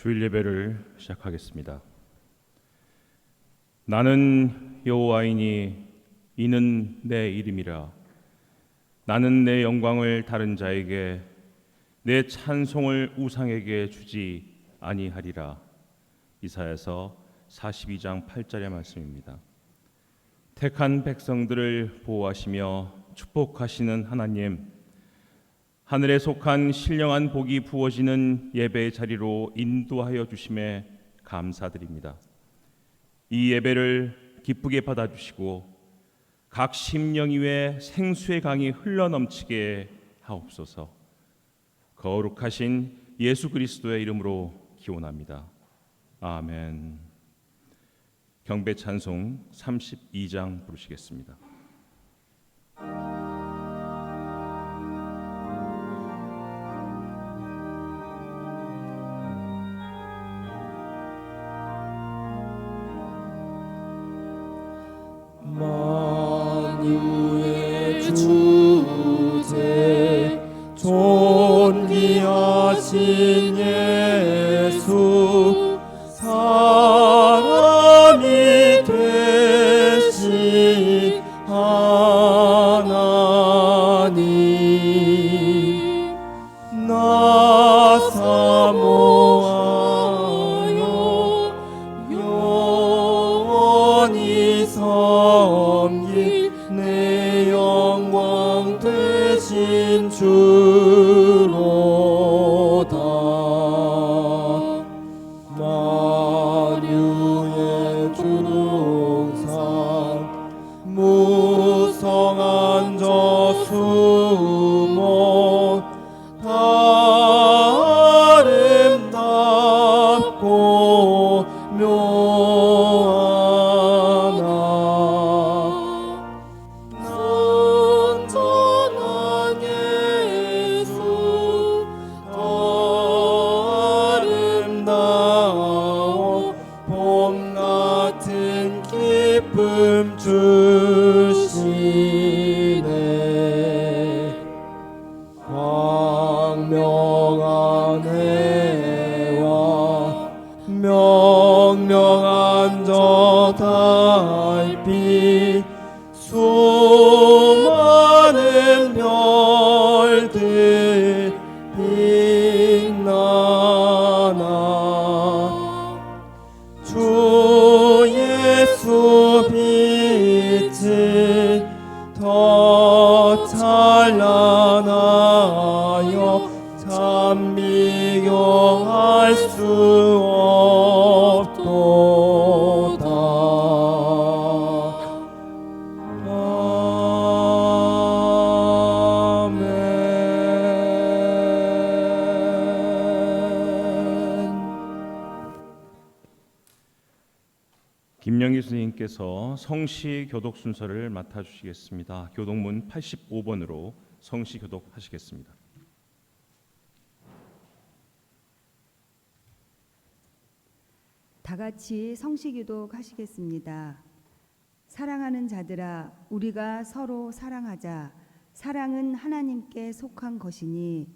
주일 예배를 시작하겠습니다. 나는 여호와이니 이는 내 이름이라. 나는 내 영광을 다른 자에게, 내 찬송을 우상에게 주지 아니하리라. 이사야서 42장 8절의 말씀입니다. 택한 백성들을 보호하시며 축복하시는 하나님, 하늘에 속한 신령한 복이 부어지는 예배의 자리로 인도하여 주심에 감사드립니다. 이 예배를 기쁘게 받아주시고 각 심령 위에 생수의 강이 흘러넘치게 하옵소서. 거룩하신 예수 그리스도의 이름으로 기원합니다. 아멘. 경배 찬송 32장 부르시겠습니다. 만유의 주제 존귀하신 예수, 사람이 되신 하나님, 나 사모하여 영원히 섬길 내 영광 되신 주로다. 만유의 중상 무성한 저수모 아름답고 묘하나, 선전한 예수 아름다워 봄 같은 기쁨 주시네. 광명한 해와 명령한 저 달빛, 수많은 별들 빛나나, 주 예수 빛은 더 찬란하여 참 비교할 수 없도다. 김영희 선생님께서 성시 교독 순서를 맡아주시겠습니다. 교독문 85번으로 성시 교독하시겠습니다. 다 같이 성시기독 하시겠습니다. 사랑하는 자들아, 우리가 서로 사랑하자. 사랑은 하나님께 속한 것이니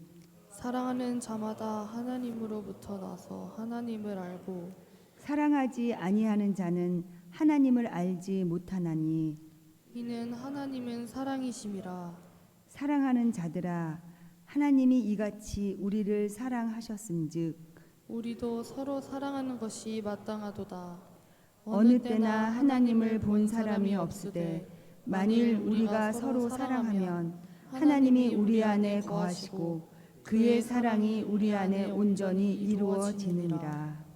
사랑하는 자마다 하나님으로부터 나서 하나님을 알고, 사랑하지 아니하는 자는 하나님을 알지 못하나니. 이는 하나님은 사랑이심이라. 사랑하는 자들아, 하나님이 이같이 우리를 사랑하셨음즉 우리도 서로 사랑하는 것이 마땅하도다. 어느 때나 하나님을 본 사람이 없으되 만일 우리가 서로 사랑하면 하나님이 우리 안에 거하시고 그의 사랑이 우리 안에 온전히 이루어지느니라.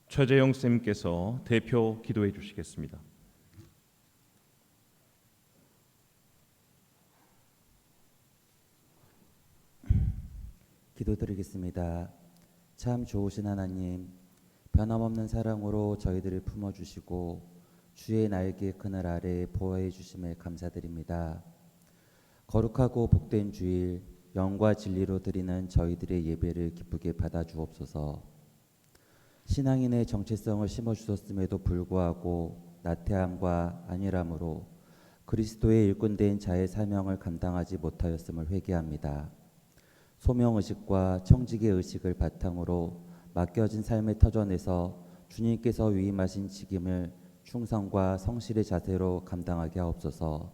최재영 쌤께서 대표 기도해 주시겠습니다. 기도드리겠습니다. 참 좋으신 하나님, 변함없는 사랑으로 저희들을 품어주시고 주의 날개 그늘 아래 보호해 주심에 감사드립니다. 거룩하고 복된 주일, 영과 진리로 드리는 저희들의 예배를 기쁘게 받아주옵소서. 신앙인의 정체성을 심어주셨음에도 불구하고 나태함과 안일함으로 그리스도의 일꾼된 자의 사명을 감당하지 못하였음을 회개합니다. 소명의식과 청지기의 의식을 바탕으로 맡겨진 삶의 터전에서 주님께서 위임하신 직임을 충성과 성실의 자세로 감당하게 하옵소서.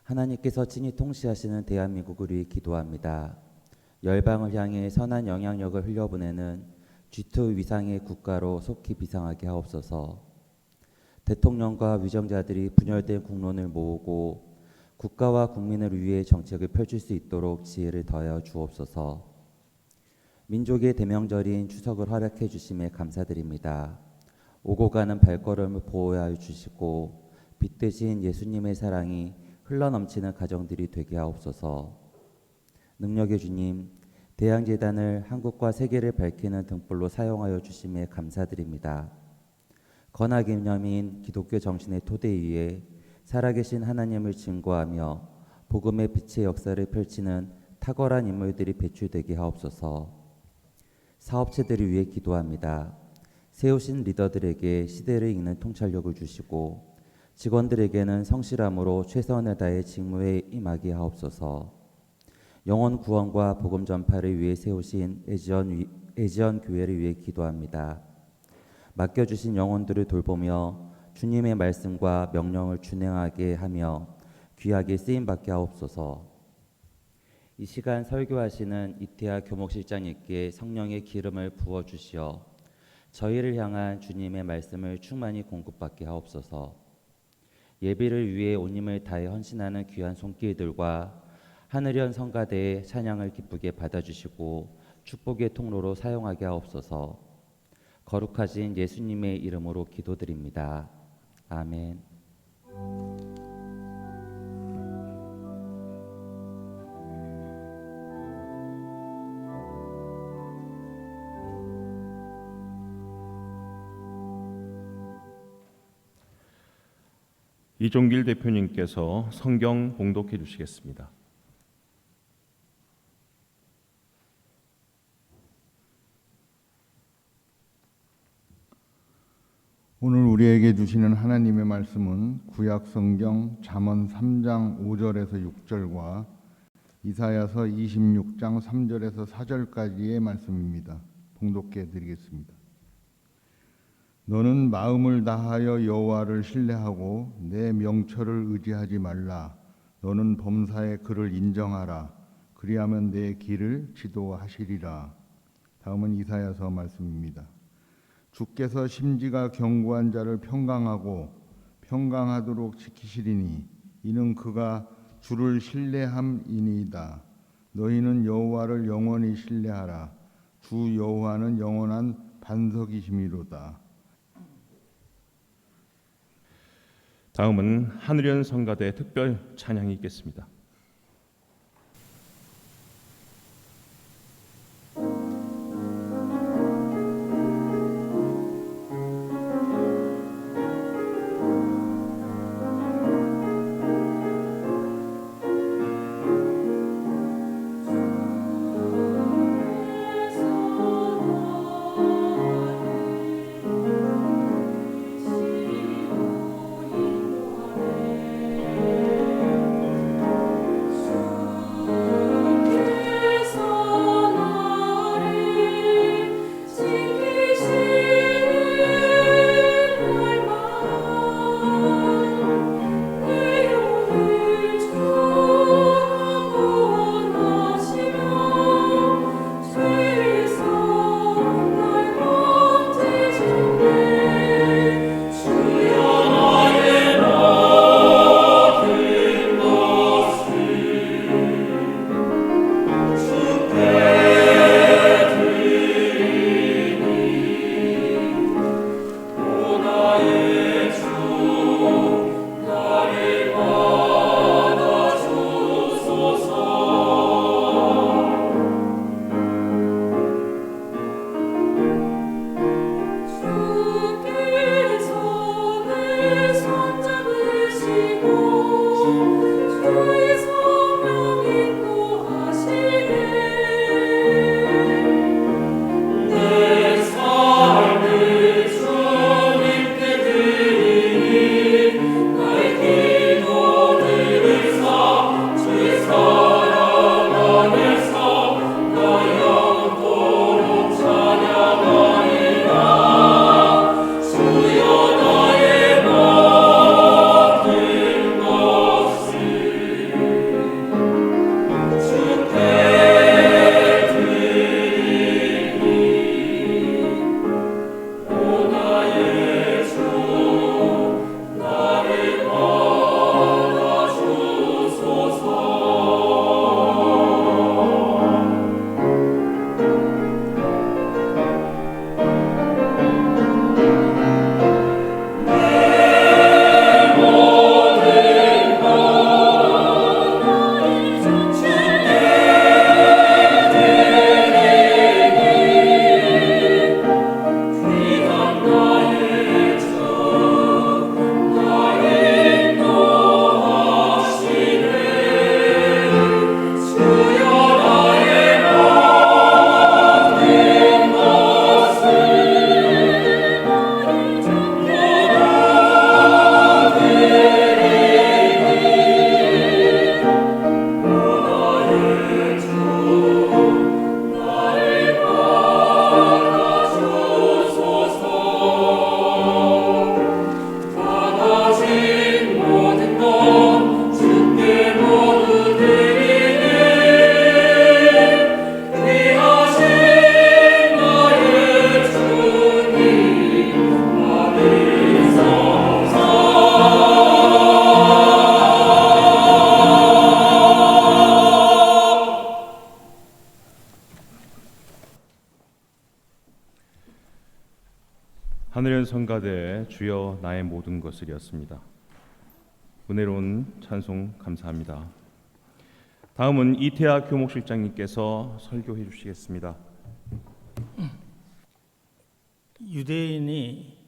하나님께서 친히 통치하시는 대한민국을 위해 기도합니다. 열방을 향해 선한 영향력을 흘려보내는 G2 위상의 국가로 속히 비상하게 하옵소서. 대통령과 위정자들이 분열된 국론을 모으고 국가와 국민을 위해 정책을 펼칠 수 있도록 지혜를 더하여 주옵소서. 민족의 대명절인 추석을 허락해 주심에 감사드립니다. 오고 가는 발걸음을 보호하여 주시고 빛 되신 예수님의 사랑이 흘러넘치는 가정들이 되게 하옵소서. 능력의 주님, 대양재단을 한국과 세계를 밝히는 등불로 사용하여 주심에 감사드립니다. 건화기념인 기독교 정신의 토대 위에 살아계신 하나님을 증거하며 복음의 빛의 역사를 펼치는 탁월한 인물들이 배출되게 하옵소서. 사업체들을 위해 기도합니다. 세우신 리더들에게 시대를 읽는 통찰력을 주시고 직원들에게는 성실함으로 최선을 다해 직무에 임하게 하옵소서. 영혼 구원과 복음 전파를 위해 세우신 애지연 교회를 위해 기도합니다. 맡겨주신 영혼들을 돌보며 주님의 말씀과 명령을 준행하게 하며 귀하게 쓰임받게 하옵소서. 이 시간 설교하시는 이태하 교목실장님께 성령의 기름을 부어주시어 저희를 향한 주님의 말씀을 충만히 공급받게 하옵소서. 예비를 위해 온 힘을 다해 헌신하는 귀한 손길들과 하늘연 성가대의 찬양을 기쁘게 받아주시고 축복의 통로로 사용하게 하옵소서. 거룩하신 예수님의 이름으로 기도드립니다. 아멘. 이종길 대표님께서 성경 봉독해 주시겠습니다. 오늘 우리에게 주시는 하나님의 말씀은 구약 성경 잠언 3장 5절에서 6절과 이사야서 26장 3절에서 4절까지의 말씀입니다. 봉독해 드리겠습니다. 너는 마음을 다하여 여호와를 신뢰하고 내 명철을 의지하지 말라. 너는 범사의 그를 인정하라. 그리하면 내 길을 지도하시리라. 다음은 이사야서 말씀입니다. 주께서 심지가 견고한 자를 평강하도록 지키시리니 이는 그가 주를 신뢰함이니이다. 너희는 여호와를 영원히 신뢰하라. 주 여호와는 영원한 반석이심이로다. 다음은 하늘연 성가대 특별 찬양이 있겠습니다. 성가대 주여 나의 모든 것을이었습니다. 은혜로운 찬송 감사합니다. 다음은 이태하 교목실장님께서 설교해 주시겠습니다. 유대인이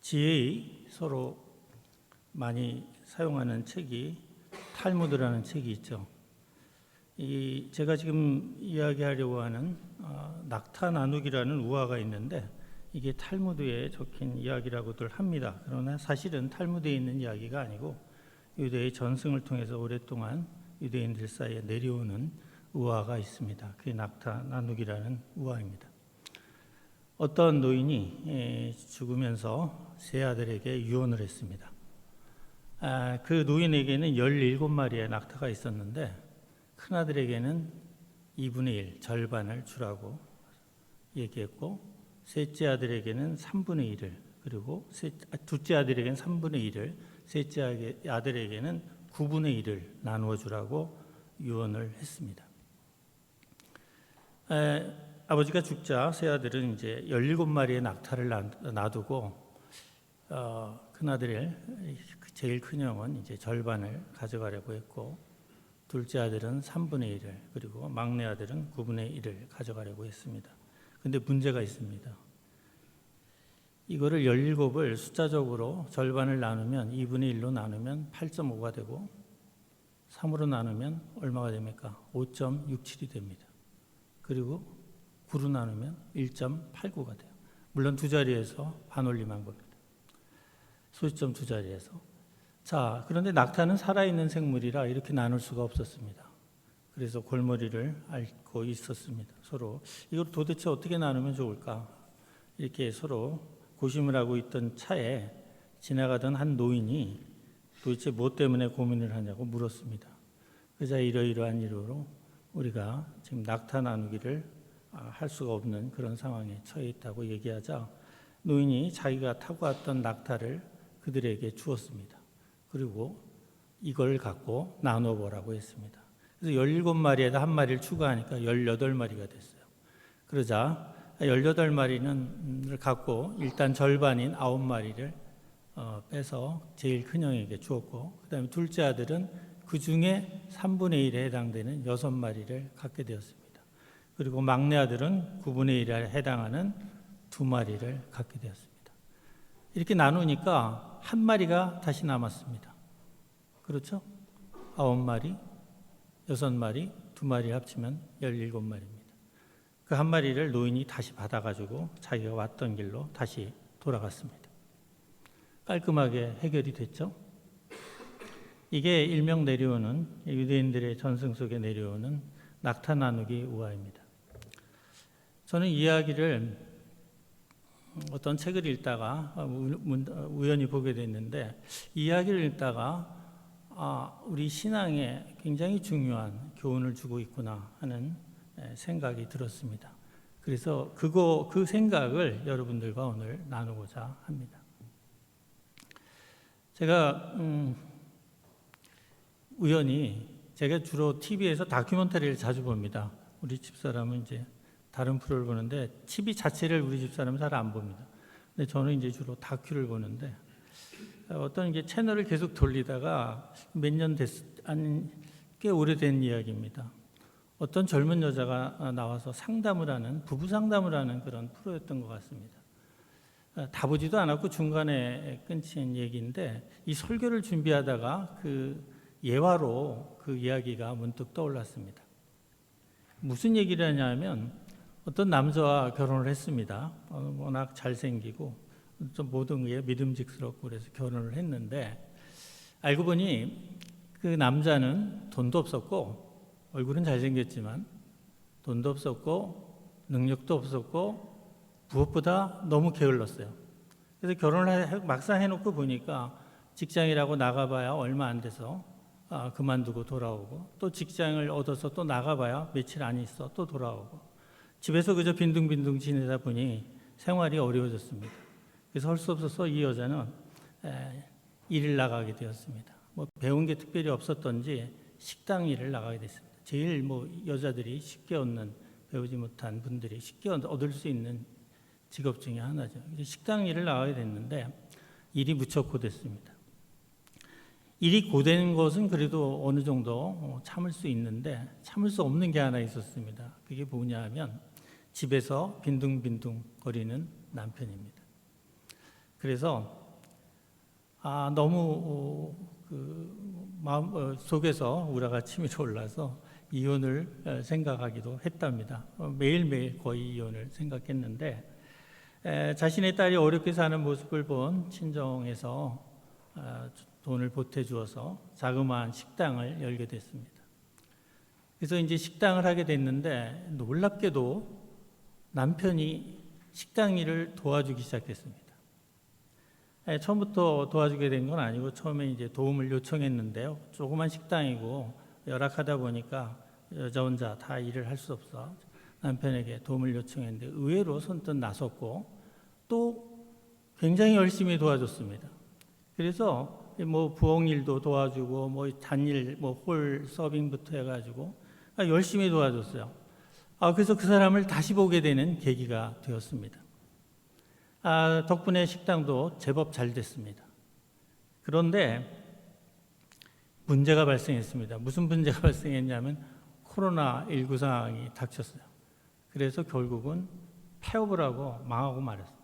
지혜의 서로 많이 사용하는 책이 탈무드라는 책이 있죠. 제가 지금 이야기하려고 하는 낙타 나누기라는 우화가 있는데 이게 탈무드에 적힌 이야기라고들 합니다. 그러나 사실은 탈무드에 있는 이야기가 아니고 유대의 전승을 통해서 오랫동안 유대인들 사이에 내려오는 우화가 있습니다. 그게 낙타 나누기라는 우화입니다. 어떤 노인이 죽으면서 세 아들에게 유언을 했습니다. 그 노인에게는 17마리의 낙타가 있었는데 큰아들에게는 2분의 1, 절반을 주라고 얘기했고 셋째 아들에게는 3분의 1을 그리고 둘째 아들에게는 3분의 1을 셋째 아들에게는 9분의 1을 나누어 주라고 유언을 했습니다. 아버지가 죽자 세 아들은 이제 17마리의 낙타를 놔두고 큰아들 제일 큰 형은 이제 절반을 가져가려고 했고 둘째 아들은 3분의 1을 그리고 막내 아들은 9분의 1을 가져가려고 했습니다. 근데 문제가 있습니다. 이거를 17을 숫자적으로 절반을 나누면 2분의 1로 나누면 8.5가 되고 3으로 나누면 얼마가 됩니까? 5.67이 됩니다. 그리고 9로 나누면 1.89가 돼요. 물론 두 자리에서 반올림한 겁니다. 소수점 두 자리에서. 자, 그런데 낙타는 살아있는 생물이라 이렇게 나눌 수가 없었습니다. 그래서 골머리를 앓고 있었습니다. 서로 이걸 도대체 어떻게 나누면 좋을까? 이렇게 서로 고심을 하고 있던 차에 지나가던 한 노인이 도대체 뭐 때문에 고민을 하냐고 물었습니다. 그자 이러이러한 이유로 우리가 지금 낙타 나누기를 할 수가 없는 그런 상황에 처해 있다고 얘기하자 노인이 자기가 타고 왔던 낙타를 그들에게 주었습니다. 그리고 이걸 갖고 나눠보라고 했습니다. 그래서 17마리에다 한 마리를 추가하니까 18마리가 됐어요. 그러자 18마리를 갖고 일단 절반인 9마리를 빼서 제일 큰 형에게 주었고 그 다음에 둘째 아들은 그 중에 3분의 1에 해당되는 6마리를 갖게 되었습니다. 그리고 막내 아들은 9분의 1에 해당하는 2마리를 갖게 되었습니다. 이렇게 나누니까 한 마리가 다시 남았습니다. 그렇죠? 9마리, 6마리, 2마리 합치면 17마리입니다. 그 한 마리를 노인이 다시 받아가지고 자기가 왔던 길로 다시 돌아갔습니다. 깔끔하게 해결이 됐죠? 이게 일명 내려오는 유대인들의 전승 속에 내려오는 낙타 나누기 우화입니다. 저는 이 이야기를 어떤 책을 읽다가 우연히 보게 됐는데 이 이야기를 읽다가 우리 신앙에 굉장히 중요한 교훈을 주고 있구나 하는 생각이 들었습니다. 그래서 그 생각을 여러분들과 오늘 나누고자 합니다. 제가 우연히 제가 주로 TV에서 다큐멘터리를 자주 봅니다. 우리 집사람은 이제 다른 프로를 보는데 TV 자체를 우리 집사람은 잘 안 봅니다. 근데 저는 이제 주로 다큐를 보는데 어떤 이게 채널을 계속 돌리다가 몇 년 꽤 오래된 이야기입니다. 어떤 젊은 여자가 나와서 상담을 하는 부부 상담을 하는 그런 프로였던 것 같습니다. 다 보지도 않았고 중간에 끊긴 얘기인데 이 설교를 준비하다가 그 예화로 그 이야기가 문득 떠올랐습니다. 무슨 얘기를 하냐면 어떤 남자와 결혼을 했습니다. 워낙 잘생기고 좀 모든 게 믿음직스럽고 그래서 결혼을 했는데 알고 보니 그 남자는 돈도 없었고 얼굴은 잘생겼지만 돈도 없었고 능력도 없었고 무엇보다 너무 게을렀어요. 그래서 결혼을 막상 해놓고 보니까 직장이라고 나가봐야 얼마 안 돼서 그만두고 돌아오고 또 직장을 얻어서 또 나가봐야 며칠 안 있어 또 돌아오고 집에서 그저 빈둥빈둥 지내다 보니 생활이 어려워졌습니다. 그래서 할 수 없어서 이 여자는 일을 나가게 되었습니다. 뭐 배운 게 특별히 없었던지 식당 일을 나가게 됐습니다. 제일 여자들이 쉽게 얻는 배우지 못한 분들이 쉽게 얻을 수 있는 직업 중에 하나죠. 식당 일을 나가게 됐는데 일이 무척 고됐습니다. 일이 고된 것은 그래도 어느 정도 참을 수 있는데 참을 수 없는 게 하나 있었습니다. 그게 뭐냐 하면 집에서 빈둥빈둥 거리는 남편입니다. 그래서 너무 마음 속에서 우라가 치밀어 올라서 이혼을 생각하기도 했답니다. 매일매일 거의 이혼을 생각했는데 자신의 딸이 어렵게 사는 모습을 본 친정에서 돈을 보태주어서 자그마한 식당을 열게 됐습니다. 그래서 이제 식당을 하게 됐는데 놀랍게도 남편이 식당 일을 도와주기 시작했습니다. 처음부터 도와주게 된 건 아니고 처음에 이제 도움을 요청했는데요. 조그만 식당이고 열악하다 보니까 여자 혼자 다 일을 할 수 없어 남편에게 도움을 요청했는데 의외로 선뜻 나섰고 또 굉장히 열심히 도와줬습니다. 그래서 뭐 부엌 일도 도와주고 뭐 단일 홀 서빙부터 해가지고 열심히 도와줬어요. 그래서 그 사람을 다시 보게 되는 계기가 되었습니다. 덕분에 식당도 제법 잘 됐습니다. 그런데 문제가 발생했습니다. 무슨 문제가 발생했냐면 코로나19 상황이 닥쳤어요. 그래서 결국은 폐업을 하고 망하고 말았습니다.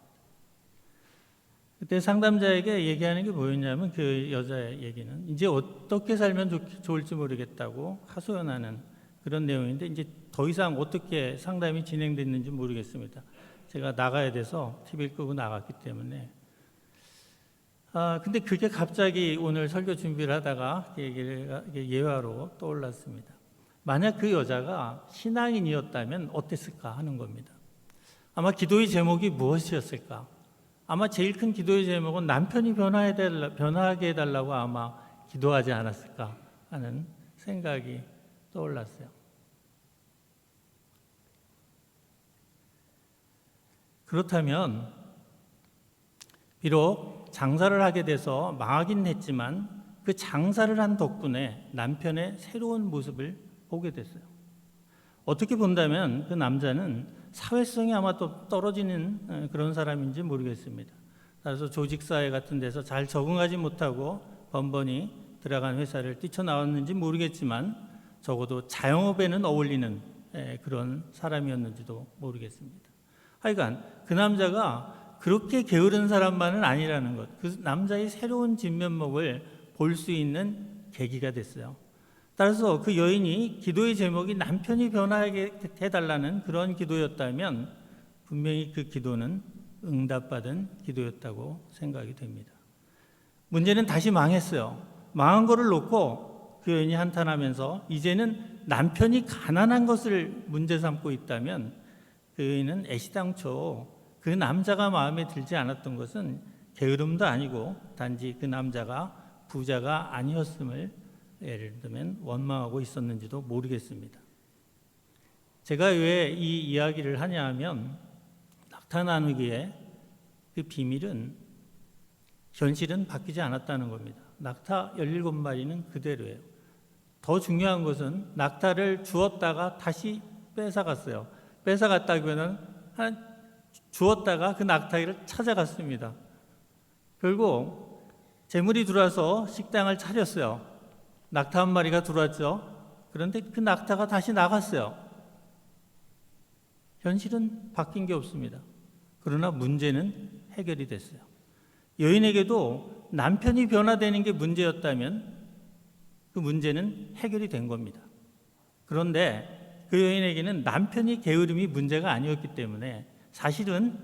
그때 상담자에게 얘기하는 게 뭐였냐면 그 여자의 얘기는 이제 어떻게 살면 좋을지 모르겠다고 하소연하는 그런 내용인데 이제 더 이상 어떻게 상담이 진행됐는지 모르겠습니다. 제가 나가야 돼서 TV를 끄고 나갔기 때문에 근데 그게 갑자기 오늘 설교 준비를 하다가 예화로 떠올랐습니다. 만약 그 여자가 신앙인이었다면 어땠을까 하는 겁니다. 아마 기도의 제목이 무엇이었을까? 아마 제일 큰 기도의 제목은 남편이 변화하게 해달라고 아마 기도하지 않았을까 하는 생각이 떠올랐어요. 그렇다면 비록 장사를 하게 돼서 망하긴 했지만 그 장사를 한 덕분에 남편의 새로운 모습을 보게 됐어요. 어떻게 본다면 그 남자는 사회성이 아마 또 떨어지는 그런 사람인지 모르겠습니다. 따라서 조직사회 같은 데서 잘 적응하지 못하고 번번이 들어간 회사를 뛰쳐나왔는지 모르겠지만 적어도 자영업에는 어울리는 그런 사람이었는지도 모르겠습니다. 하여간 그 남자가 그렇게 게으른 사람만은 아니라는 것, 그 남자의 새로운 진면목을 볼 수 있는 계기가 됐어요. 따라서 그 여인이 기도의 제목이 남편이 변하게 해달라는 그런 기도였다면 분명히 그 기도는 응답받은 기도였다고 생각이 됩니다. 문제는 다시 망했어요. 망한 거를 놓고 그 여인이 한탄하면서 이제는 남편이 가난한 것을 문제 삼고 있다면 그 여인은 애시당초 그 남자가 마음에 들지 않았던 것은 게으름도 아니고 단지 그 남자가 부자가 아니었음을 예를 들면 원망하고 있었는지도 모르겠습니다. 제가 왜 이 이야기를 하냐 하면 낙타 나누기의 그 비밀은 현실은 바뀌지 않았다는 겁니다. 낙타 17마리는 그대로예요. 더 중요한 것은 낙타를 주었다가 다시 뺏어갔어요. 뺏어갔다기보다는 주었다가 그 낙타를 찾아갔습니다. 결국 재물이 들어와서 식당을 차렸어요. 낙타 한 마리가 들어왔죠. 그런데 그 낙타가 다시 나갔어요. 현실은 바뀐 게 없습니다. 그러나 문제는 해결이 됐어요. 여인에게도 남편이 변화되는 게 문제였다면 그 문제는 해결이 된 겁니다. 그런데 그 여인에게는 남편이 게으름이 문제가 아니었기 때문에 사실은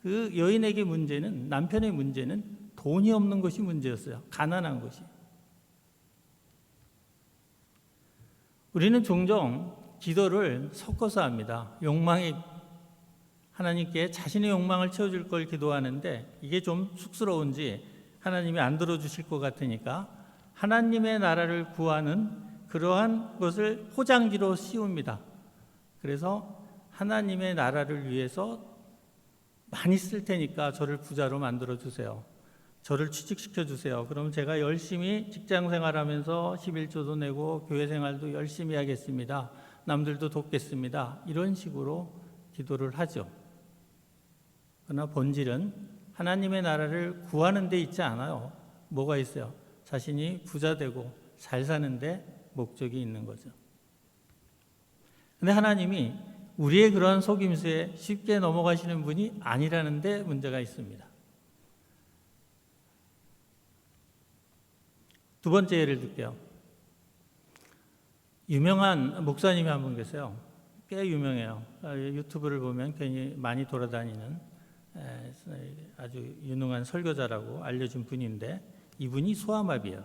그 여인에게 문제는, 남편의 문제는 돈이 없는 것이 문제였어요. 가난한 것이. 우리는 종종 기도를 섞어서 합니다. 하나님께 자신의 욕망을 채워줄 걸 기도하는데 이게 좀 쑥스러운지 하나님이 안 들어주실 것 같으니까 하나님의 나라를 구하는 그러한 것을 포장지로 씌웁니다. 그래서 하나님의 나라를 위해서 많이 쓸 테니까 저를 부자로 만들어 주세요. 저를 취직시켜 주세요. 그럼 제가 열심히 직장 생활하면서 11조도 내고 교회 생활도 열심히 하겠습니다. 남들도 돕겠습니다. 이런 식으로 기도를 하죠. 그러나 본질은 하나님의 나라를 구하는 데 있지 않아요. 뭐가 있어요? 자신이 부자 되고 잘 사는데 목적이 있는 거죠. 근데 하나님이 우리의 그러한 속임수에 쉽게 넘어가시는 분이 아니라는 데 문제가 있습니다. 두 번째 예를 들게요. 유명한 목사님이 한 분 계세요. 꽤 유명해요. 유튜브를 보면 굉장히 많이 돌아다니는 아주 유능한 설교자라고 알려진 분인데 이분이 소아마비예요.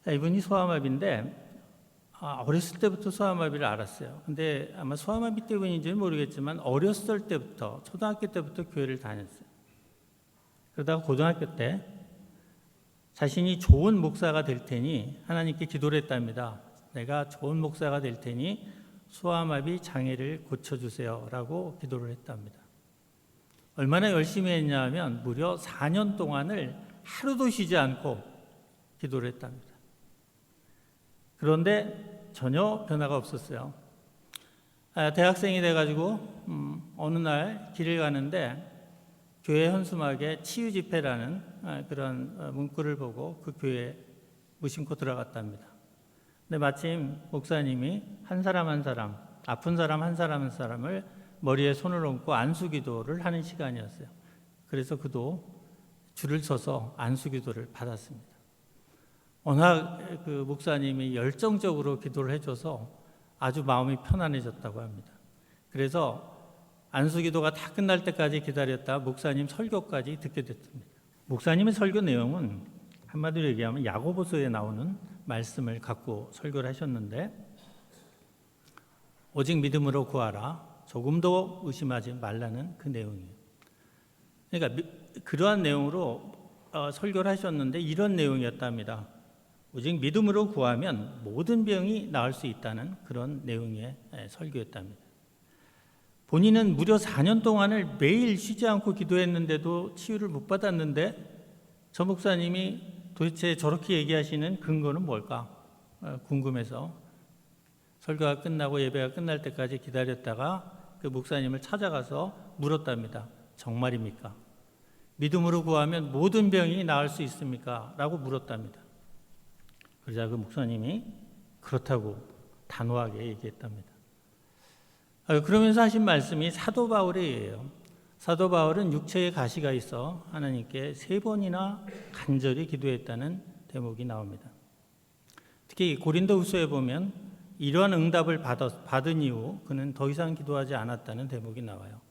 이분이 소아마비인데 어렸을 때부터 소아마비를 알았어요. 근데 아마 소아마비 때문인지는 모르겠지만 어렸을 때부터 초등학교 때부터 교회를 다녔어요. 그러다가 고등학교 때 자신이 좋은 목사가 될 테니 하나님께 기도를 했답니다. 내가 좋은 목사가 될 테니 소아마비 장애를 고쳐주세요 라고 기도를 했답니다. 얼마나 열심히 했냐 하면 무려 4년 동안을 하루도 쉬지 않고 기도를 했답니다. 그런데 전혀 변화가 없었어요. 대학생이 돼가지고 어느 날 길을 가는데 교회 현수막에 치유 집회라는 그런 문구를 보고 그 교회에 무심코 들어갔답니다. 근데 마침 목사님이 한 사람 한 사람, 아픈 사람 한 사람 한 사람을 머리에 손을 얹고 안수기도를 하는 시간이었어요. 그래서 그도 줄을 서서 안수기도를 받았습니다. 워낙 그 목사님이 열정적으로 기도를 해줘서 아주 마음이 편안해졌다고 합니다. 그래서 안수기도가 다 끝날 때까지 기다렸다 목사님 설교까지 듣게 됐습니다. 목사님의 설교 내용은 한마디로 얘기하면 야고보서에 나오는 말씀을 갖고 설교를 하셨는데 오직 믿음으로 구하라 조금도 의심하지 말라는 그 내용이에요. 그러니까 그러한 내용으로 설교를 하셨는데 이런 내용이었답니다. 오직 믿음으로 구하면 모든 병이 나을 수 있다는 그런 내용의 설교였답니다. 본인은 무려 4년 동안을 매일 쉬지 않고 기도했는데도 치유를 못 받았는데 저 목사님이 도대체 저렇게 얘기하시는 근거는 뭘까 궁금해서 설교가 끝나고 예배가 끝날 때까지 기다렸다가 그 목사님을 찾아가서 물었답니다. 정말입니까? 믿음으로 구하면 모든 병이 나을 수 있습니까? 라고 물었답니다. 그러자 그 목사님이 그렇다고 단호하게 얘기했답니다. 그러면서 하신 말씀이 사도 바울의 예예요. 사도 바울은 육체에 가시가 있어 하나님께 3번이나 간절히 기도했다는 대목이 나옵니다. 특히 고린도후서에 보면 이러한 응답을 받은 이후 그는 더 이상 기도하지 않았다는 대목이 나와요.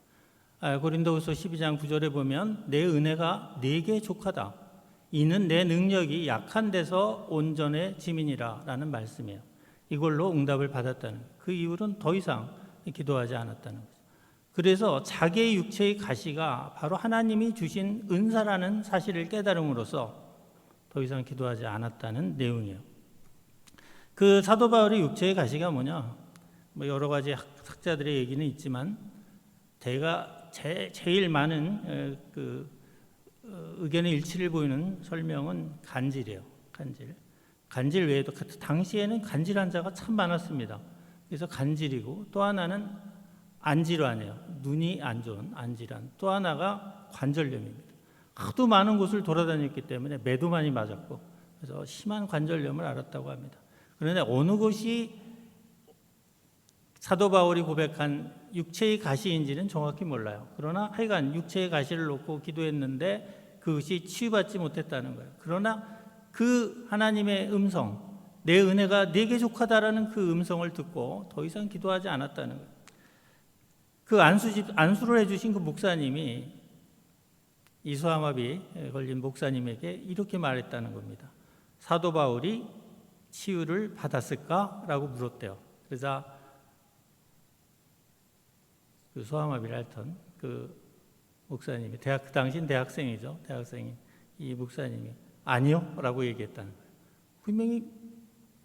고린도후서 12장 9절에 보면 내 은혜가 네게 족하다. 이는 내 능력이 약한 데서 온전해짐이니라 라는 말씀이에요. 이걸로 응답을 받았다는 그 이후로는 더 이상 기도하지 않았다는 거죠. 그래서 자기의 육체의 가시가 바로 하나님이 주신 은사라는 사실을 깨달음으로써 더 이상 기도하지 않았다는 내용이에요. 그 사도 바울의 육체의 가시가 뭐냐? 뭐 여러 가지 학자들의 얘기는 있지만 제일 많은 의견의 일치를 보이는 설명은 간질이에요. 간질 외에도 당시에는 간질 환자가 참 많았습니다. 그래서 간질이고 또 하나는 안질환이에요. 눈이 안 좋은 안질환. 또 하나가 관절염입니다. 하도 많은 곳을 돌아다녔기 때문에 매도 많이 맞았고 그래서 심한 관절염을 앓았다고 합니다. 그런데 어느 곳이 사도 바울이 고백한 육체의 가시인지는 정확히 몰라요. 그러나 하여간 육체의 가시를 놓고 기도했는데 그것이 치유받지 못했다는 거예요. 그러나 그 하나님의 음성, 내 은혜가 네게 족하다라는 그 음성을 듣고 더 이상 기도하지 않았다는 거예요. 그 안수를 해주신 그 목사님이 이 소아마비에 걸린 목사님에게 이렇게 말했다는 겁니다. 사도 바울이 치유를 받았을까라고 물었대요. 그래서 그 소아마비를 앓던 그 목사님이 그 당시는 대학생이죠. 대학생인 이 목사님이 아니요라고 얘기했다는 거예요. 분명히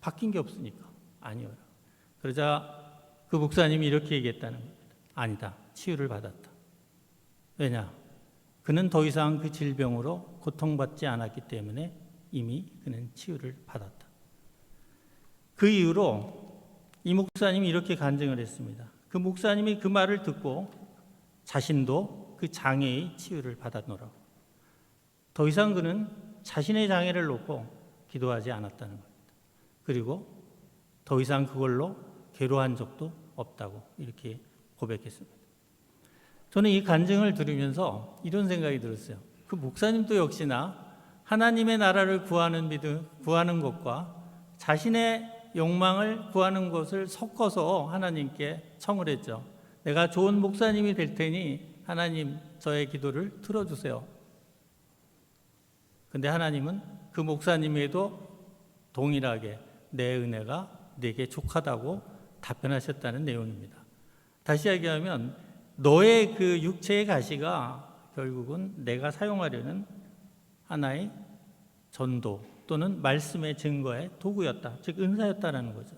바뀐 게 없으니까 아니요. 그러자 그 목사님이 이렇게 얘기했다는 겁니다. 아니다. 치유를 받았다. 왜냐? 그는 더 이상 그 질병으로 고통받지 않았기 때문에 이미 그는 치유를 받았다. 그 이후로 이 목사님이 이렇게 간증을 했습니다. 그 목사님이 그 말을 듣고 자신도 그 장애의 치유를 받았노라고. 더 이상 그는 자신의 장애를 놓고 기도하지 않았다는 겁니다. 그리고 더 이상 그걸로 괴로워한 적도 없다고 이렇게 고백했습니다. 저는 이 간증을 들으면서 이런 생각이 들었어요. 그 목사님도 역시나 하나님의 나라를 구하는 것과 자신의 욕망을 구하는 것을 섞어서 하나님께 청을 했죠. 내가 좋은 목사님이 될 테니 하나님 저의 기도를 들어주세요. 근데 하나님은 그 목사님에도 동일하게 내 은혜가 네게 족하다고 답변하셨다는 내용입니다. 다시 이야기하면 너의 그 육체의 가시가 결국은 내가 사용하려는 하나의 전도 또는 말씀의 증거의 도구였다. 즉 은사였다라는 거죠.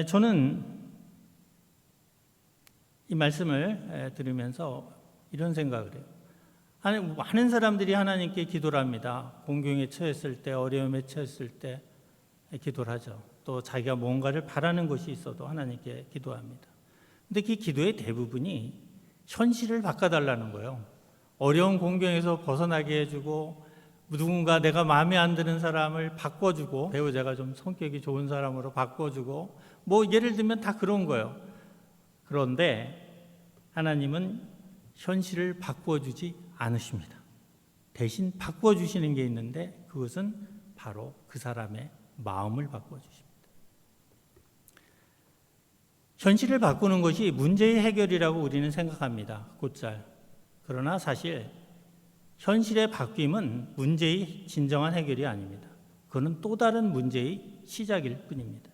저는 이 말씀을 들으면서 이런 생각을 해요. 많은 사람들이 하나님께 기도를 합니다. 공경에 처했을 때, 어려움에 처했을 때 기도를 하죠. 또 자기가 뭔가를 바라는 것이 있어도 하나님께 기도합니다. 근데 그 기도의 대부분이 현실을 바꿔달라는 거예요. 어려운 공경에서 벗어나게 해주고 누군가 내가 마음에 안 드는 사람을 바꿔주고 배우자가 좀 성격이 좋은 사람으로 바꿔주고 뭐 예를 들면 다 그런 거예요. 그런데 하나님은 현실을 바꿔주지 않으십니다. 대신 바꿔주시는 게 있는데 그것은 바로 그 사람의 마음을 바꿔주십니다. 현실을 바꾸는 것이 문제의 해결이라고 우리는 생각합니다. 곧잘. 그러나 사실 현실의 바뀜은 문제의 진정한 해결이 아닙니다. 그건 또 다른 문제의 시작일 뿐입니다.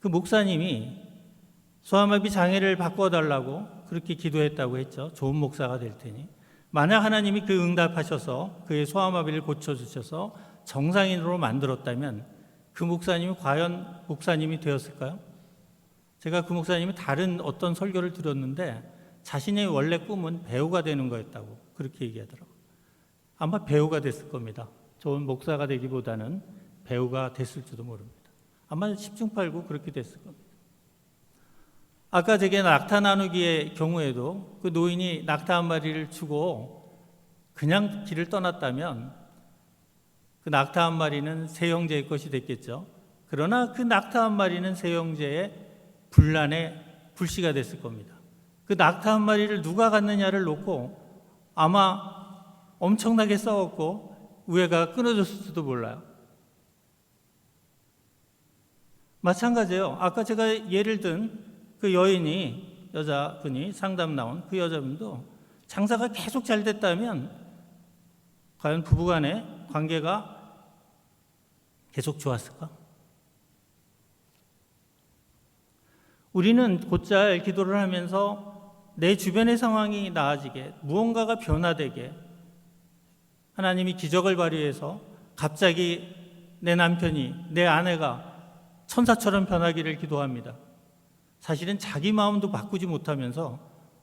그 목사님이 소아마비 장애를 바꿔달라고 그렇게 기도했다고 했죠. 좋은 목사가 될 테니. 만약 하나님이 그 응답하셔서 그의 소아마비를 고쳐주셔서 정상인으로 만들었다면 그 목사님이 과연 목사님이 되었을까요? 제가 그 목사님이 다른 어떤 설교를 들었는데 자신의 원래 꿈은 배우가 되는 거였다고 그렇게 얘기하더라고요. 아마 배우가 됐을 겁니다. 좋은 목사가 되기보다는 배우가 됐을지도 모릅니다. 아마 10중 8구 그렇게 됐을 겁니다. 아까 제게 낙타 나누기의 경우에도 그 노인이 낙타 한 마리를 주고 그냥 길을 떠났다면 그 낙타 한 마리는 세 형제의 것이 됐겠죠. 그러나 그 낙타 한 마리는 세 형제의 분란의 불씨가 됐을 겁니다. 그 낙타 한 마리를 누가 갖느냐를 놓고 아마 엄청나게 싸웠고 우애가 끊어졌을지도 몰라요. 마찬가지예요. 아까 제가 예를 든 그 여인이 여자분이 상담 나온 그 여자분도 장사가 계속 잘 됐다면 과연 부부간의 관계가 계속 좋았을까? 우리는 곧잘 기도를 하면서 내 주변의 상황이 나아지게 무언가가 변화되게 하나님이 기적을 발휘해서 갑자기 내 남편이 내 아내가 천사처럼 변하기를 기도합니다. 사실은 자기 마음도 바꾸지 못하면서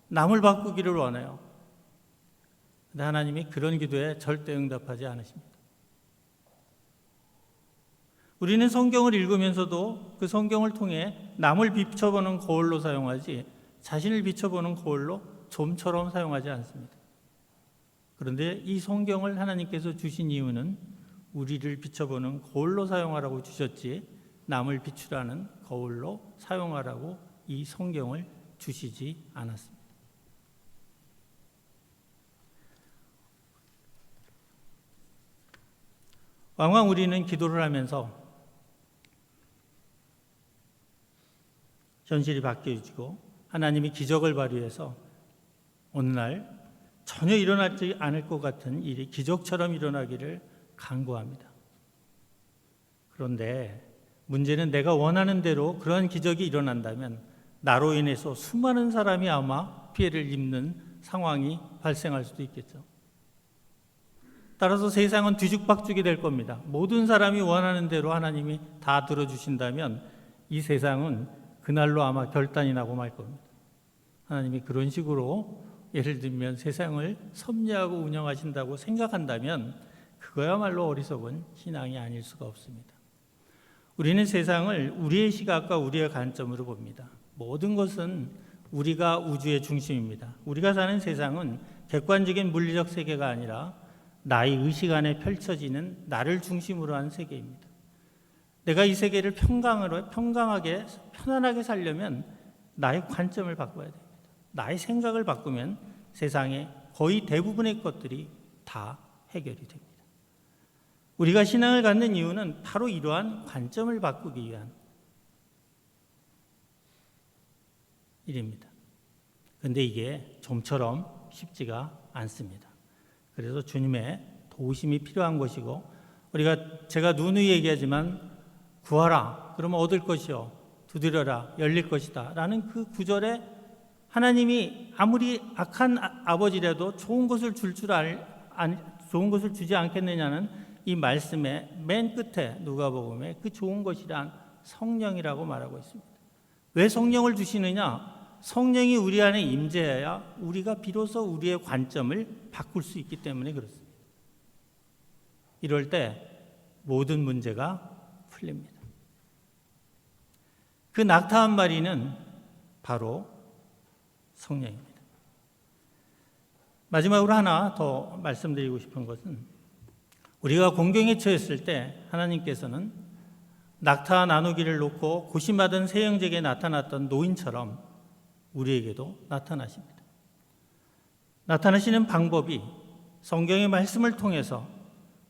남을 바꾸기를 원해요. 근데 하나님이 그런 기도에 절대 응답하지 않으십니다. 우리는 성경을 읽으면서도 그 성경을 통해 남을 비춰보는 거울로 사용하지 자신을 비춰보는 거울로 좀처럼 사용하지 않습니다. 그런데 이 성경을 하나님께서 주신 이유는 우리를 비춰보는 거울로 사용하라고 주셨지 남을 비추라는 거울로 사용하라고 이 성경을 주시지 않았습니다. 왕왕 우리는 기도를 하면서 현실이 바뀌어지고 하나님이 기적을 발휘해서 어느 날 전혀 일어나지 않을 것 같은 일이 기적처럼 일어나기를 간구합니다. 그런데 문제는 내가 원하는 대로 그런 기적이 일어난다면 나로 인해서 수많은 사람이 아마 피해를 입는 상황이 발생할 수도 있겠죠. 따라서 세상은 뒤죽박죽이 될 겁니다. 모든 사람이 원하는 대로 하나님이 다 들어주신다면 이 세상은 그날로 아마 결단이 나고 말 겁니다. 하나님이 그런 식으로 예를 들면 세상을 섭리하고 운영하신다고 생각한다면 그거야말로 어리석은 신앙이 아닐 수가 없습니다. 우리는 세상을 우리의 시각과 우리의 관점으로 봅니다. 모든 것은 우리가 우주의 중심입니다. 우리가 사는 세상은 객관적인 물리적 세계가 아니라 나의 의식 안에 펼쳐지는 나를 중심으로 한 세계입니다. 내가 이 세계를 평강하게 편안하게 살려면 나의 관점을 바꿔야 됩니다. 나의 생각을 바꾸면 세상의 거의 대부분의 것들이 다 해결이 됩니다. 우리가 신앙을 갖는 이유는 바로 이러한 관점을 바꾸기 위한 일입니다. 그런데 이게 좀처럼 쉽지가 않습니다. 그래서 주님의 도우심이 필요한 것이고, 제가 누누이 얘기하지만 구하라 그러면 얻을 것이요 두드려라 열릴 것이다 라는 그 구절에 하나님이 아무리 악한 아버지라도 좋은 것을 좋은 것을 주지 않겠느냐는 이 말씀의 맨 끝에 누가복음에 그 좋은 것이란 성령이라고 말하고 있습니다. 왜 성령을 주시느냐? 성령이 우리 안에 임재해야 우리가 비로소 우리의 관점을 바꿀 수 있기 때문에 그렇습니다. 이럴 때 모든 문제가 풀립니다. 그 낙타 한 마리는 바로 성령입니다. 마지막으로 하나 더 말씀드리고 싶은 것은, 우리가 공경에 처했을 때 하나님께서는 낙타 나누기를 놓고 고심하던 세 형제에게 나타났던 노인처럼 우리에게도 나타나십니다. 나타나시는 방법이 성경의 말씀을 통해서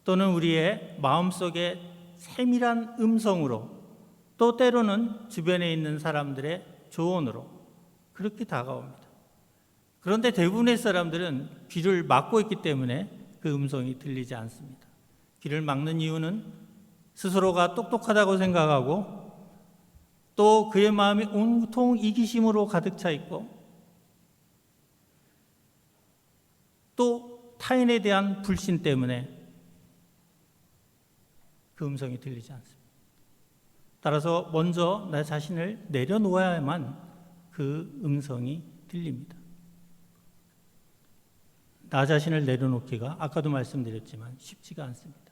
또는 우리의 마음속의 세밀한 음성으로, 또 때로는 주변에 있는 사람들의 조언으로 그렇게 다가옵니다. 그런데 대부분의 사람들은 귀를 막고 있기 때문에 그 음성이 들리지 않습니다. 귀를 막는 이유는 스스로가 똑똑하다고 생각하고, 또 그의 마음이 온통 이기심으로 가득 차 있고, 또 타인에 대한 불신 때문에 그 음성이 들리지 않습니다. 따라서 먼저 나 자신을 내려놓아야만 그 음성이 들립니다. 나 자신을 내려놓기가 아까도 말씀드렸지만 쉽지가 않습니다.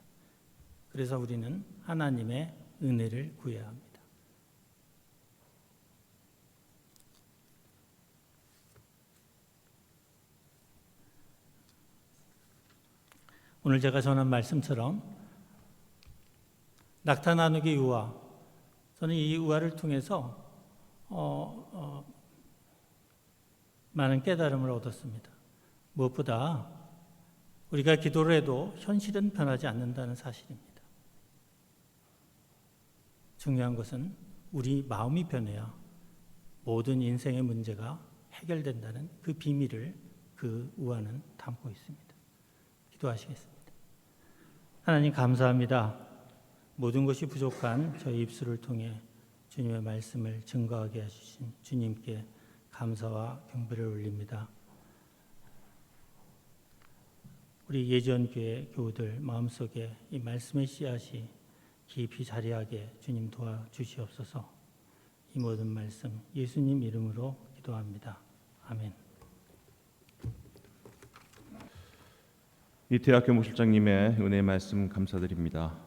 그래서 우리는 하나님의 은혜를 구해야 합니다. 오늘 제가 전한 말씀처럼 낙타 나누기 유아, 저는 이 유아를 통해서 많은 깨달음을 얻었습니다. 무엇보다 우리가 기도를 해도 현실은 변하지 않는다는 사실입니다. 중요한 것은 우리 마음이 변해야 모든 인생의 문제가 해결된다는 그 비밀을 그 우화는 담고 있습니다. 기도하시겠습니다. 하나님 감사합니다. 모든 것이 부족한 저희 입술을 통해 주님의 말씀을 증거하게 해주신 주님께 감사와 경배를 올립니다. 우리 예전교회 교우들 마음속에 이 말씀의 씨앗이 깊이 자리하게 주님 도와주시옵소서. 이 모든 말씀 예수님 이름으로 기도합니다. 아멘. 이태학교 목실장님의 은혜 말씀 감사드립니다.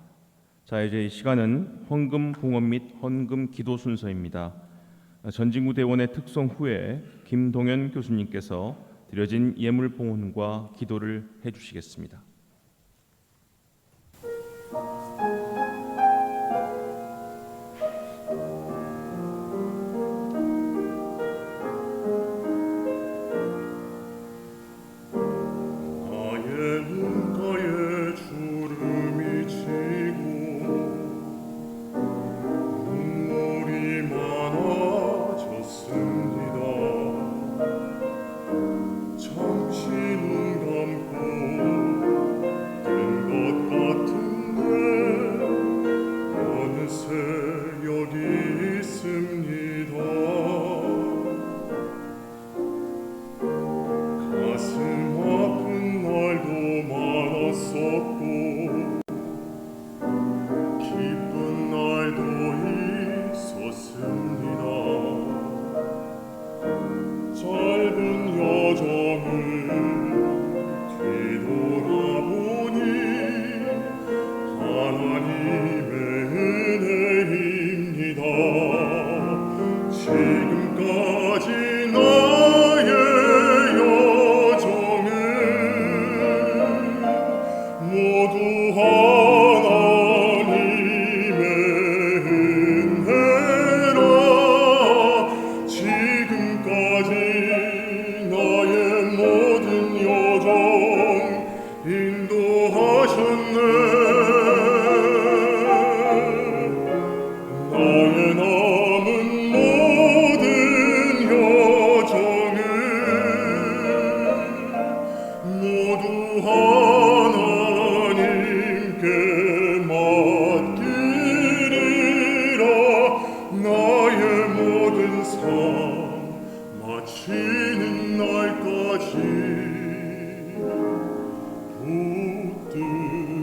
자, 이제 이 시간은 헌금 봉헌 및 헌금 기도 순서입니다. 전진구대원의 특송 후에 김동현 교수님께서 드려진 예물 봉헌과 기도를 해주시겠습니다. 정신은 감고 지금까지 나의 모든 여정 인도하셨네. 나의 남은 모든 여정을 모두 하나님께 맡기리라. 나의 모든 삶 마치는 날까지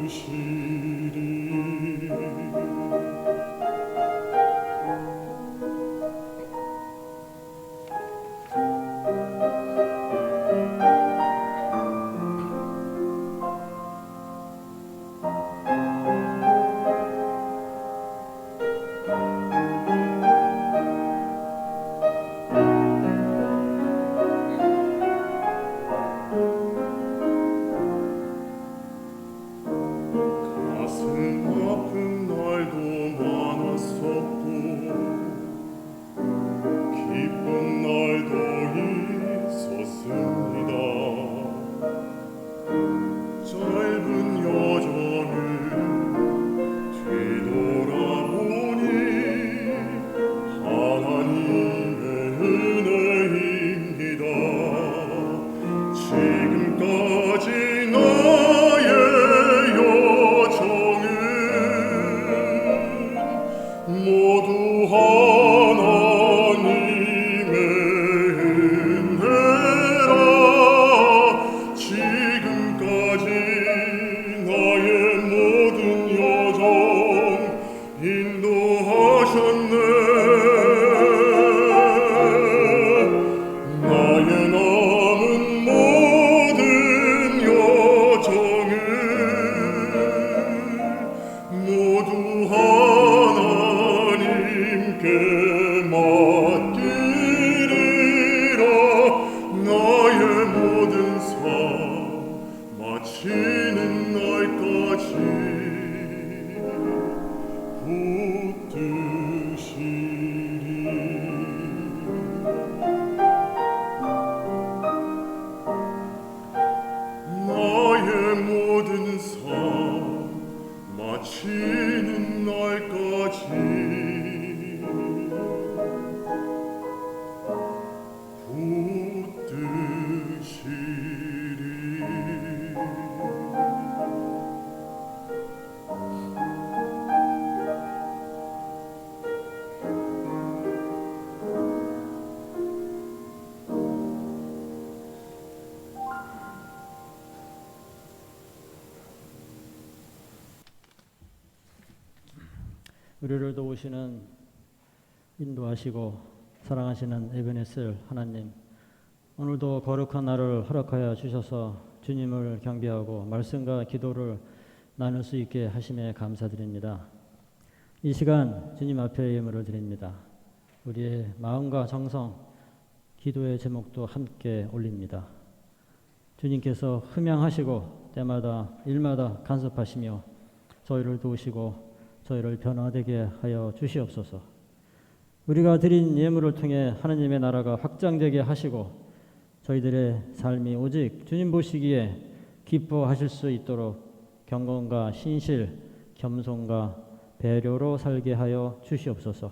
붙드시리. 가슴 아픈 날도 많았었고 기쁜 날도 있었습니다. 짧은 여정을 뒤돌아보니 하나님의 은혜입니다. 지금까지 나의 여정은 모두 하나님의 은혜라. 지금까지 나의 모든 여정 인도하셨네. 나의 남은 모든 여정을 모두 하나님께 맡기리라. 나의 모든 삶 마치는 날까지 붙드시리. 나의 모든 삶 마치는 날까지 우리를 도우시는 인도하시고 사랑하시는 에베네셀 하나님, 오늘도 거룩한 날을 허락하여 주셔서 주님을 경배하고 말씀과 기도를 나눌 수 있게 하심에 감사드립니다. 이 시간 주님 앞에 예물을 드립니다. 우리의 마음과 정성, 기도의 제목도 함께 올립니다. 주님께서 흠양하시고 때마다 일마다 간섭하시며 저희를 도우시고 저희를 변화되게 하여 주시옵소서. 우리가 드린 예물을 통해 하나님의 나라가 확장되게 하시고 저희들의 삶이 오직 주님 보시기에 기뻐하실 수 있도록 경건과 신실, 겸손과 배려로 살게 하여 주시옵소서.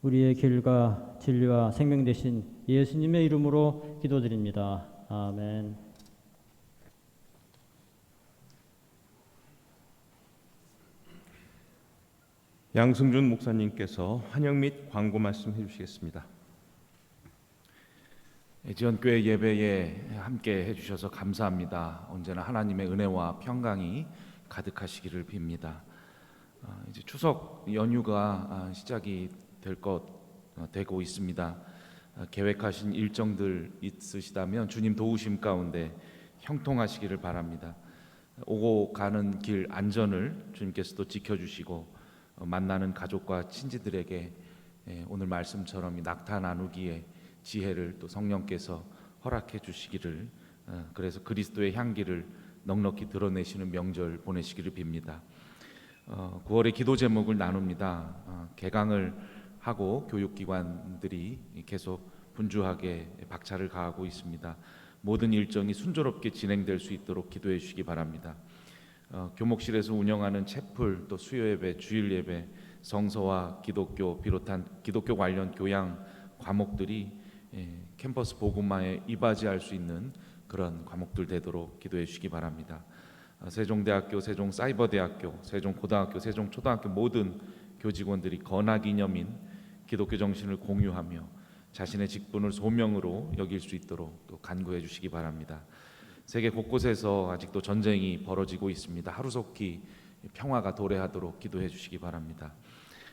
우리의 길과 진리와 생명 되신 예수님의 이름으로 기도드립니다. 아멘. 양승준 목사님께서 환영 및 광고 말씀 해주시겠습니다. 지연교회 예배에 함께 해주셔서 감사합니다. 언제나 하나님의 은혜와 평강이 가득하시기를 빕니다. 이제 추석 연휴가 시작이 되고 있습니다. 계획하신 일정들 있으시다면 주님 도우심 가운데 형통하시기를 바랍니다. 오고 가는 길 안전을 주님께서도 지켜주시고 만나는 가족과 친지들에게 오늘 말씀처럼 낙타 나누기에 지혜를 또 성령께서 허락해 주시기를, 그래서 그리스도의 향기를 넉넉히 드러내시는 명절 보내시기를 빕니다. 9월의 기도 제목을 나눕니다. 개강을 하고 교육기관들이 계속 분주하게 박차를 가하고 있습니다. 모든 일정이 순조롭게 진행될 수 있도록 기도해 주시기 바랍니다. 교목실에서 운영하는 채플, 또 수요 예배, 주일 예배, 성서와 기독교 비롯한 기독교 관련 교양 과목들이 캠퍼스 복음화에 이바지할 수 있는 그런 과목들 되도록 기도해 주시기 바랍니다. 세종대학교, 세종사이버대학교, 세종고등학교, 세종초등학교 모든 교직원들이 건화기념인 기독교 정신을 공유하며 자신의 직분을 소명으로 여길 수 있도록 또 간구해 주시기 바랍니다. 세계 곳곳에서 아직도 전쟁이 벌어지고 있습니다. 하루속히 평화가 도래하도록 기도해 주시기 바랍니다.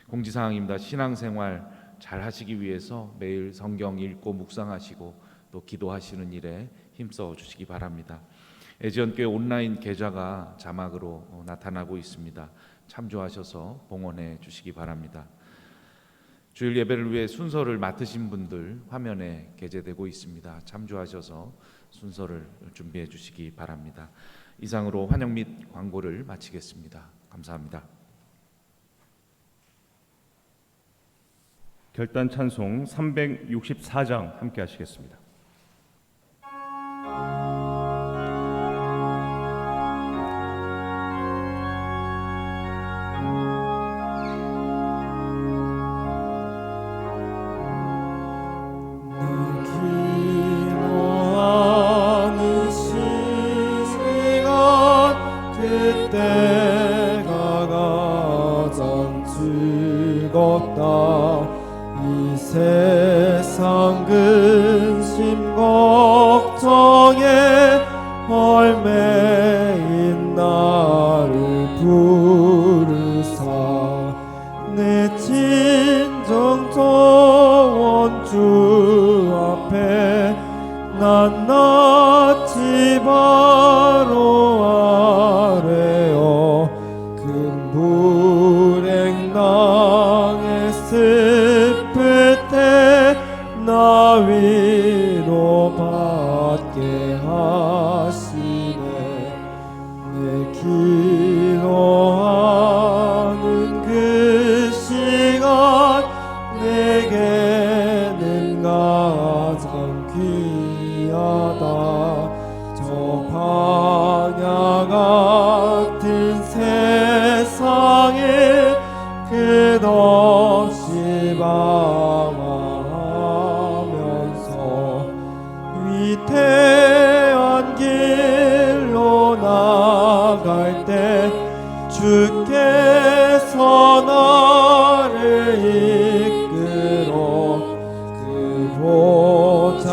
공지사항입니다. 신앙생활 잘 하시기 위해서 매일 성경 읽고 묵상하시고 또 기도하시는 일에 힘써 주시기 바랍니다. 애지연교회 온라인 계좌가 자막으로 나타나고 있습니다. 참조하셔서 봉헌해 주시기 바랍니다. 주일 예배를 위해 순서를 맡으신 분들 화면에 게재되고 있습니다. 참조하셔서 순서를 준비해 주시기 바랍니다. 이상으로 환영 및 광고를 마치겠습니다. 감사합니다. 결단 찬송 364장 함께 하시겠습니다. 그때가 가장 즐겁다. 이 세상 근심 걱정에 얽매인 나를 부르사 내 진정 정원 주 앞에 낱낱이 바로 아래어 큰 불행당에 슬플 때 나 위로 받게 하시네. 내 기도하는 그 시간 내게는 가장 귀하다. 저 광야 같은 세상에 끝없이 방황하면서 위태한 길로 나갈 때 주께서 나를 이끌어 그 보좌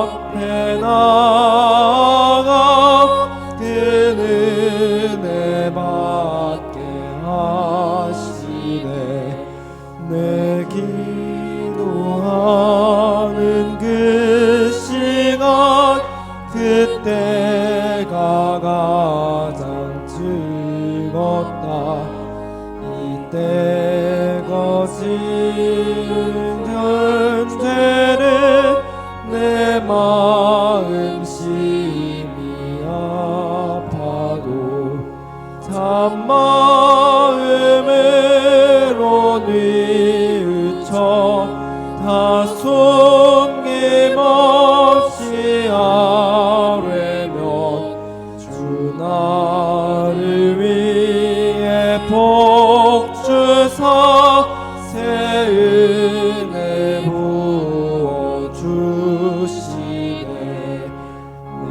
앞에 나아가 그 은혜 받게 하시네. 내 기도하는 그 시간 그때가 가장 즐겁다. 이때가 지은 현재를 내 마음 심히 아파도 참마음으로 뉘우쳐 다 숨김없이 아뢰면 주 나를 위해 복 주사 새 은혜 부어 주시네. 내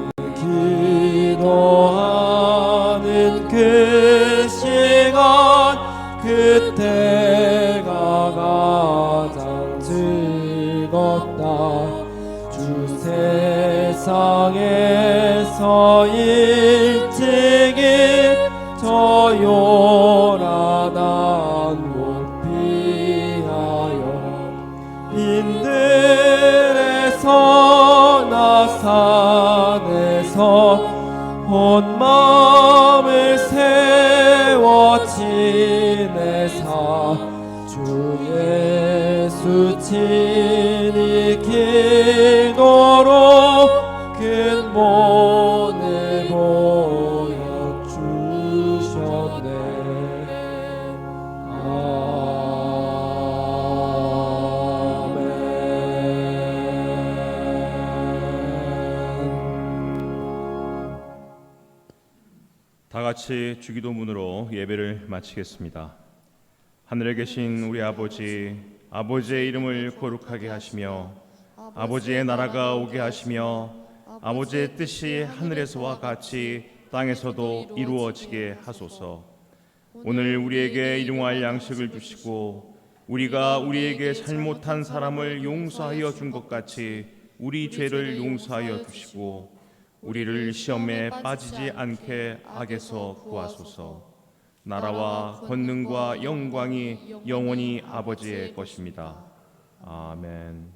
기도하는 그 시간 그때가 가장 즐겁다. 주 세상에서 일찍이 저 요란한 곳 피하여 빈들에서 나 산에서 온 마음을 세워 지내사 주 예수 친히 기도로 근본을 보여주셨네. 아멘. 같이 주기도문으로 예배를 마치겠습니다. 하늘에 계신 우리 아버지, 아버지의 이름을 거룩하게 하시며 아버지의 나라가 오게 하시며 아버지의 뜻이 하늘에서와 같이 땅에서도 이루어지게 하소서. 오늘 우리에게 일용할 양식을 주시고 우리가 우리에게 잘못한 사람을 용서하여 준 것 같이 우리 죄를 용서하여 주시고 우리를 시험에 빠지지 않게 악에서 구하소서. 나라와 권능과 영광이 영원히 아버지의 것입니다. 아멘.